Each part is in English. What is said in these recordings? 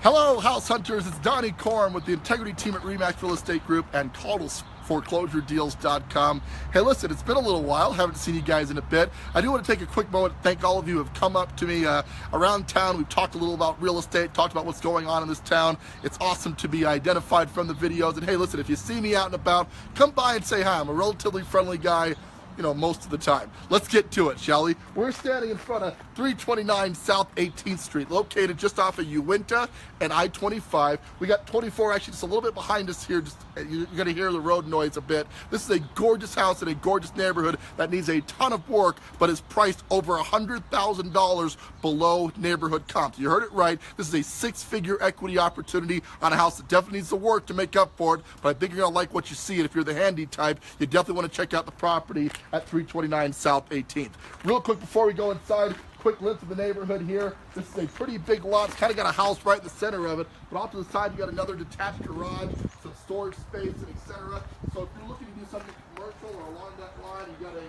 Hello, house hunters. It's Donnie Corm with the integrity team at RE/MAX Real Estate Group and Foreclosuredeals.com. Hey, listen, it's been a little while. Haven't seen you guys in a bit. I do want to take a quick moment to thank all of you who have come up to me around town. We've talked a little about real estate, talked about what's going on in this town. It's awesome to be identified from the videos. And hey, listen, if you see me out and about, come by and say hi. I'm a relatively friendly guy, you know, most of the time. Let's get to it, shall we? We're standing in front of 329 South 18th Street, located just off of Uinta and I-25. We got 24 actually just a little bit behind us here. Just you're going to hear the road noise a bit. This is a gorgeous house in a gorgeous neighborhood that needs a ton of work, but is priced over $100,000 below neighborhood comps. You heard it right. This is a six-figure equity opportunity on a house that definitely needs the work to make up for it, but I think you're going to like what you see. And if you're the handy type, you definitely want to check out the property at 329 South 18th. Real quick before we go inside, quick glimpse of the neighborhood here. This is a pretty big lot. It's kind of got a house right in the center of it, but off to the side you got another detached garage, some storage space, and etc. So if you're looking to do something commercial or along that line, you got a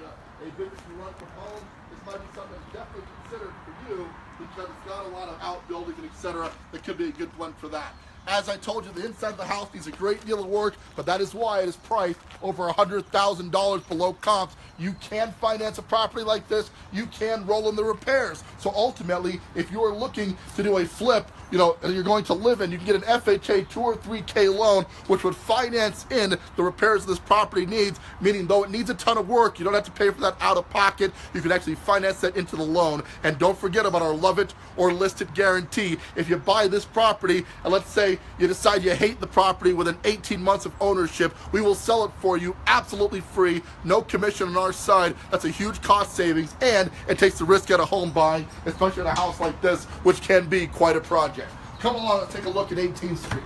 business you run from home, this might be something that's definitely considered for you because it's got a lot of outbuildings and etc. That could be a good one for that. As I told you, the inside of the house needs a great deal of work, but that is why it is priced over $100,000 below comps. You can finance a property like this. You can roll in the repairs. So ultimately, if you are looking to do a flip, you know, and you're going to live in, you can get an FHA 2 or 3K loan, which would finance in the repairs this property needs, meaning though it needs a ton of work, you don't have to pay for that out of pocket. You can actually finance that into the loan. And don't forget about our love it or list it guarantee. If you buy this property, and let's say you decide you hate the property within 18 months of ownership, we will sell it for you absolutely free, no commission on our side. That's a huge cost savings, and it takes the risk out of home buying, especially in a house like this, which can be quite a project. Come along and take a look at 18th Street.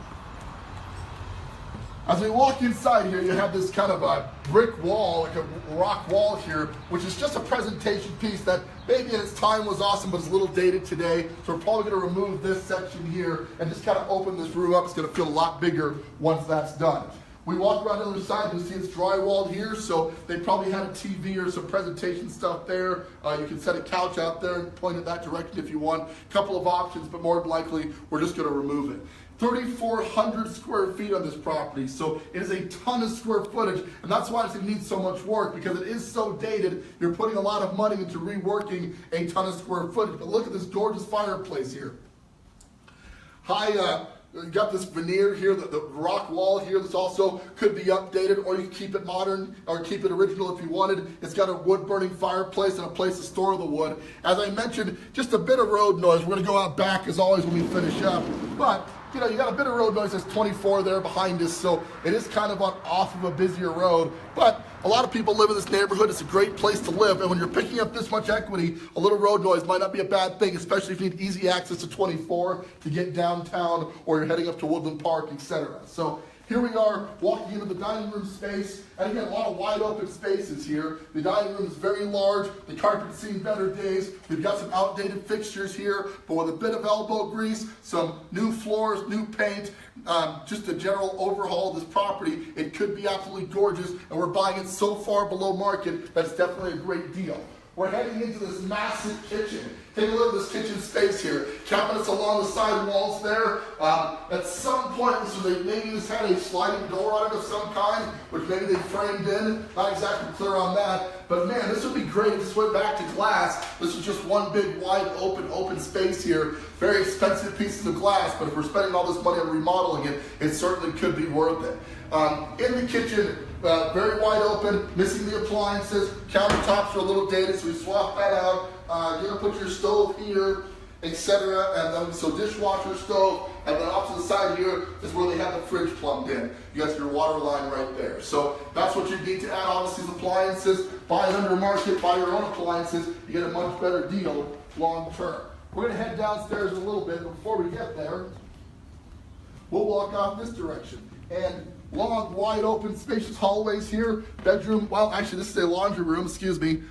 As we walk inside here, you have this kind of a brick wall, like a rock wall here, which is just a presentation piece that maybe at its time was awesome, but it's a little dated today. So we're probably going to remove this section here and just kind of open this room up. It's going to feel a lot bigger once that's done. We walk around the other side, you see it's drywalled here, so they probably had a TV or some presentation stuff there. You can set a couch out there and point it that direction if you want. A couple of options, but more than likely, we're just going to remove it. 3,400 square feet on this property, so it is a ton of square footage, and that's why it needs so much work, because it is so dated. You're putting a lot of money into reworking a ton of square footage. But look at this gorgeous fireplace here. You got this veneer here, the rock wall here. This also could be updated, or you can keep it modern or keep it original if you wanted. It's got a wood-burning fireplace and a place to store the wood. As I mentioned, just a bit of road noise. We're going to go out back as always when we finish up. But you know, you got a bit of road noise. There's 24 there behind us, so it is kind of off of a busier road. But a lot of people live in this neighborhood. It's a great place to live, and when you're picking up this much equity, a little road noise might not be a bad thing, especially if you need easy access to 24 to get downtown, or you're heading up to Woodland Park, etc. So here we are walking into the dining room space, and again, a lot of wide open spaces here. The dining room is very large. The carpet's seen better days. We've got some outdated fixtures here, but with a bit of elbow grease, some new floors, new paint, just a general overhaul of this property. It could be absolutely gorgeous, and we're buying it so far below market that it's definitely a great deal. We're heading into this massive kitchen. Take a look at this kitchen space here. Cabinets along the side walls there. At some point, maybe this had a sliding door on it of some kind, which maybe they framed in. Not exactly clear on that. But man, this would be great if this went back to glass. This is just one big, wide, open space here. Very expensive pieces of glass, but if we're spending all this money on remodeling it, it certainly could be worth it. In the kitchen, very wide open, missing the appliances. Countertops are a little dated, so we swap that out. You're gonna put your stove here, etc. And then so dishwasher, stove, and then off to the side here is where they have the fridge plumbed in. You got your water line right there. So that's what you need to add on to these appliances. Buy it under market, buy your own appliances. You get a much better deal long term. We're gonna head downstairs in a little bit, but before we get there, we'll walk off this direction. And long, wide open, spacious hallways here. Bedroom, well, actually this is a laundry room, excuse me.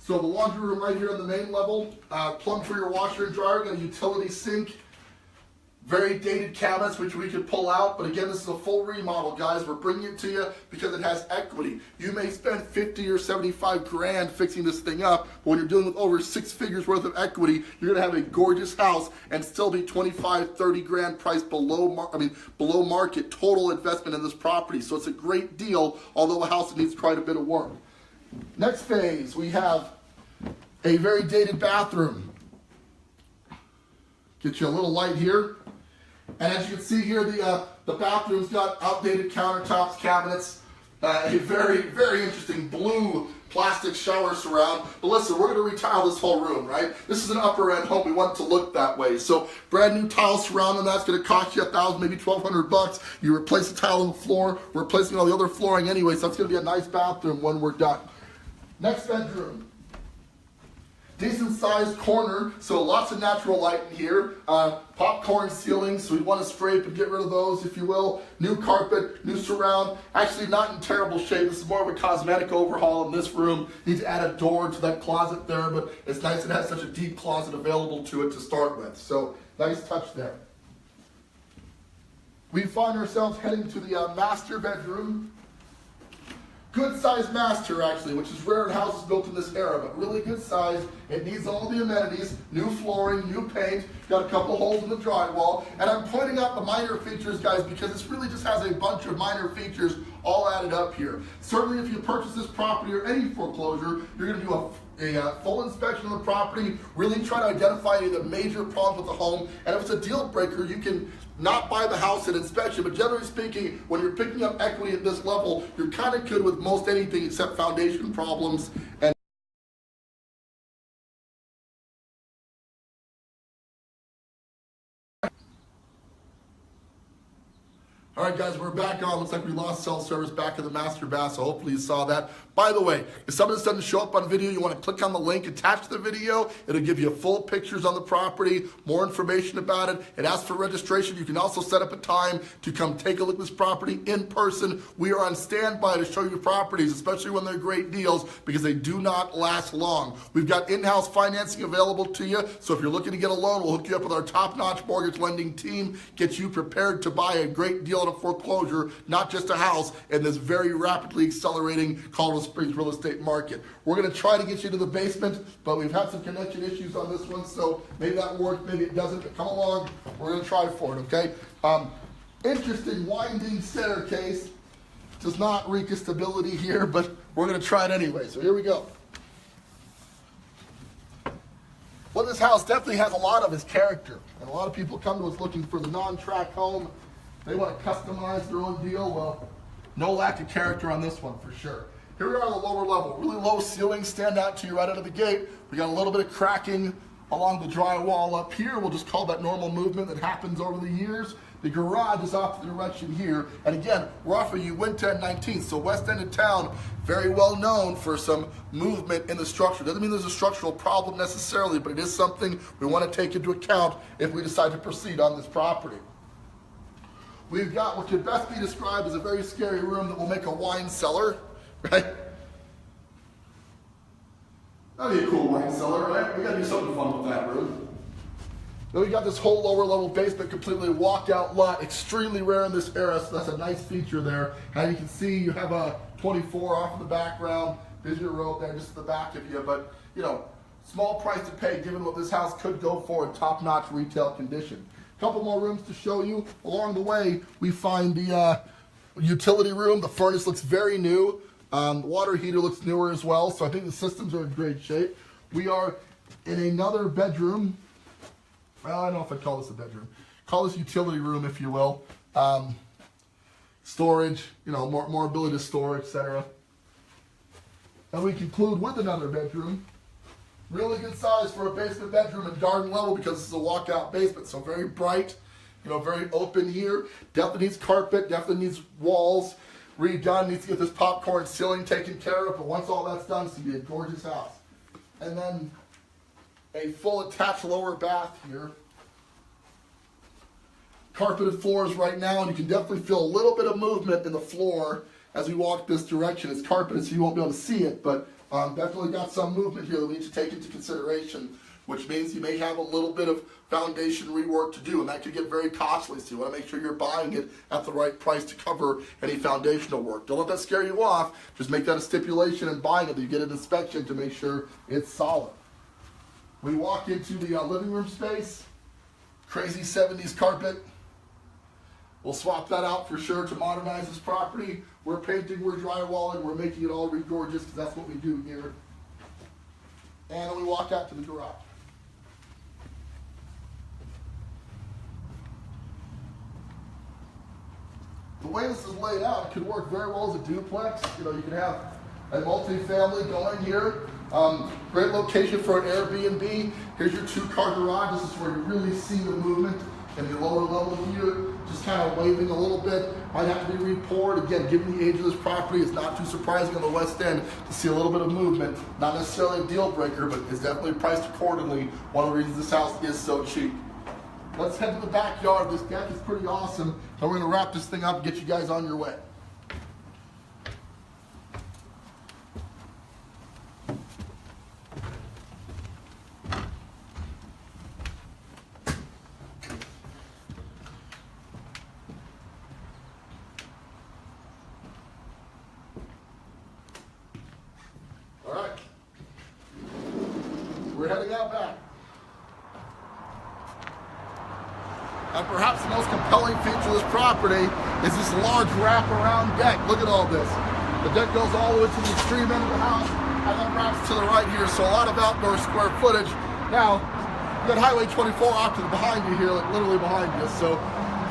So the laundry room right here on the main level, plumb for your washer and dryer, got a utility sink. Very dated cabinets which we could pull out, but again, this is a full remodel, guys. We're bringing it to you because it has equity. You may spend 50 or 75 grand fixing this thing up, but when you're dealing with over 6 figures worth of equity, you're gonna have a gorgeous house and still be 25, 30 grand price below market total investment in this property. So it's a great deal, although a house that needs quite a bit of work. Next phase, we have a very dated bathroom. Get you a little light here. And as you can see here, the bathroom's got outdated countertops, cabinets, a very, very interesting blue plastic shower surround. But listen, we're going to retile this whole room, right? This is an upper end home. We want it to look that way. So brand new tile surround, and that's going to cost you $1,000, maybe $1,200. You replace the tile on the floor, we're replacing all the other flooring anyway, so that's going to be a nice bathroom when we're done. Next bedroom. Decent sized corner, so lots of natural light in here. Popcorn ceilings, so we want to scrape and get rid of those, if you will. New carpet, new surround. Actually not in terrible shape. This is more of a cosmetic overhaul in this room. Need to add a door to that closet there, but it's nice it has such a deep closet available to it to start with. So nice touch there. We find ourselves heading to the master bedroom. Good sized master actually, which is rare in houses built in this era, but really good size. It needs all the amenities, new flooring, new paint, got a couple holes in the drywall. And I'm pointing out the minor features, guys, because this really just has a bunch of minor features all added up here. Certainly if you purchase this property or any foreclosure, you're gonna do a full inspection of the property, really try to identify any of the major problems with the home. And if it's a deal breaker, you can not buy the house at inspection, but generally speaking, when you're picking up equity at this level, you're kind of good with most anything except foundation problems. And all right, guys, we're back on. Looks like we lost cell service back in the master bath, so hopefully you saw that. By the way, if some of this doesn't show up on video, you want to click on the link attached to the video. It'll give you full pictures on the property, more information about it. It asks for registration. You can also set up a time to come take a look at this property in person. We are on standby to show you properties, especially when they're great deals, because they do not last long. We've got in-house financing available to you, so if you're looking to get a loan, we'll hook you up with our top-notch mortgage lending team, get you prepared to buy a great deal in a foreclosure, not just a house, in this very rapidly accelerating Colorado Springs real estate market. We're going to try to get you to the basement, but we've had some connection issues on this one, so maybe that worked, maybe it doesn't, but come along, we're going to try for it, okay? Interesting winding staircase. Does not reach a stability here, but we're going to try it anyway, so here we go. What this house definitely has a lot of is character, and a lot of people come to us looking for the non-track home. They want to customize their own deal. Well, no lack of character on this one for sure. Here we are on the lower level. Really low ceilings stand out to you right out of the gate. We got a little bit of cracking along the drywall up here. We'll just call that normal movement that happens over the years. The garage is off the direction here. And again, we're off of Uinta and 19th, so west end of town, very well known for some movement in the structure. Doesn't mean there's a structural problem necessarily, but it is something we want to take into account if we decide to proceed on this property. We've got what could best be described as a very scary room that will make a wine cellar, right? That'd be a cool wine cellar, right? We gotta do something fun with that room. Then we got this whole lower level basement, completely walked out lot, extremely rare in this era, so that's a nice feature there. As you can see, you have a 24 off in the background, visitor road there just at the back of you, but you know, small price to pay given what this house could go for in top-notch retail condition. Couple more rooms to show you. Along the way, we find the utility room. The furnace looks very new. The water heater looks newer as well, so I think the systems are in great shape. We are in another bedroom. Well, I don't know if I'd call this a bedroom. Call this utility room, if you will. Storage, you know, more ability to store, etc. And we conclude with another bedroom. Really good size for a basement bedroom and garden level because this is a walkout basement. So very bright, you know, very open here. Definitely needs carpet, definitely needs walls redone, needs to get this popcorn ceiling taken care of. But once all that's done, it's going to be a gorgeous house. And then a full attached lower bath here. Carpeted floors right now, and you can definitely feel a little bit of movement in the floor as we walk this direction. It's carpeted, so you won't be able to see it, but definitely got some movement here that we need to take into consideration which means you may have a little bit of foundation rework to do, and that could get very costly. So you want to make sure you're buying it at the right price to cover any foundational work. Don't let that scare you off. Just make that a stipulation in buying it that you get an inspection to make sure it's solid. We walk into the living room space. Crazy 70s carpet. We'll swap that out for sure to modernize this property. We're painting, we're drywalling, we're making it all re-gorgeous because that's what we do here. And then we walk out to the garage. The way this is laid out, it could work very well as a duplex. You know, you can have a multi-family going here. Great location for an Airbnb. Here's your 2-car garage. This is where you really see the movement in the lower level here. Just kind of waving a little bit. Might have to be re-poured. Again, given the age of this property, it's not too surprising on the west end to see a little bit of movement. Not necessarily a deal breaker, but it's definitely priced accordingly. One of the reasons this house is so cheap. Let's head to the backyard. This deck is pretty awesome. So we're going to wrap this thing up and get you guys on your way. All right. We're heading out back. And perhaps the most compelling feature of this property is this large wraparound deck. Look at all this. The deck goes all the way to the extreme end of the house and then wraps to the right here, so a lot of outdoor square footage. Now, you got Highway 24 off to the behind you here, like literally behind you, so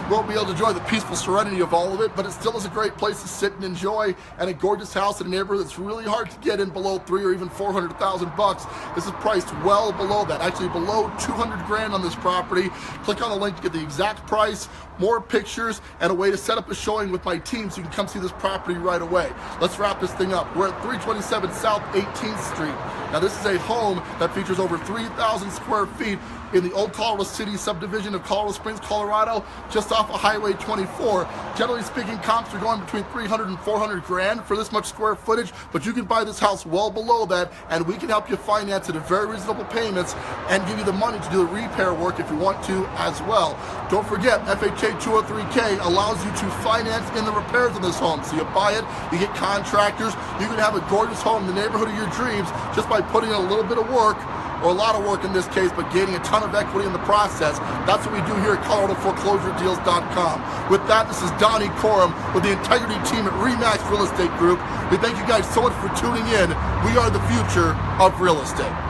you won't be able to enjoy the peaceful serenity of all of it, but it still is a great place to sit and enjoy, and a gorgeous house in a neighborhood that's really hard to get in below $300,000 or even $400,000. This is priced well below that, actually below 200 grand on this property. Click on the link to get the exact price, more pictures, and a way to set up a showing with my team so you can come see this property right away. Let's wrap this thing up. We're at 327 South 18th Street. Now this is a home that features over 3,000 square feet in the Old Colorado City subdivision of Colorado Springs, Colorado, just off of Highway 24. Generally speaking, comps are going between 300 and 400 grand for this much square footage, but you can buy this house well below that, and we can help you finance it at very reasonable payments and give you the money to do the repair work if you want to as well. Don't forget, FHA 203K allows you to finance in the repairs of this home. So you buy it, you get contractors, you can have a gorgeous home in the neighborhood of your dreams just by putting in a little bit of work, or a lot of work in this case, but gaining a ton of equity in the process. That's what we do here at ColoradoForeclosureDeals.com. With that, this is Donnie Corum with the Integrity team at RE/MAX Real Estate Group. We thank you guys so much for tuning in. We are the future of real estate.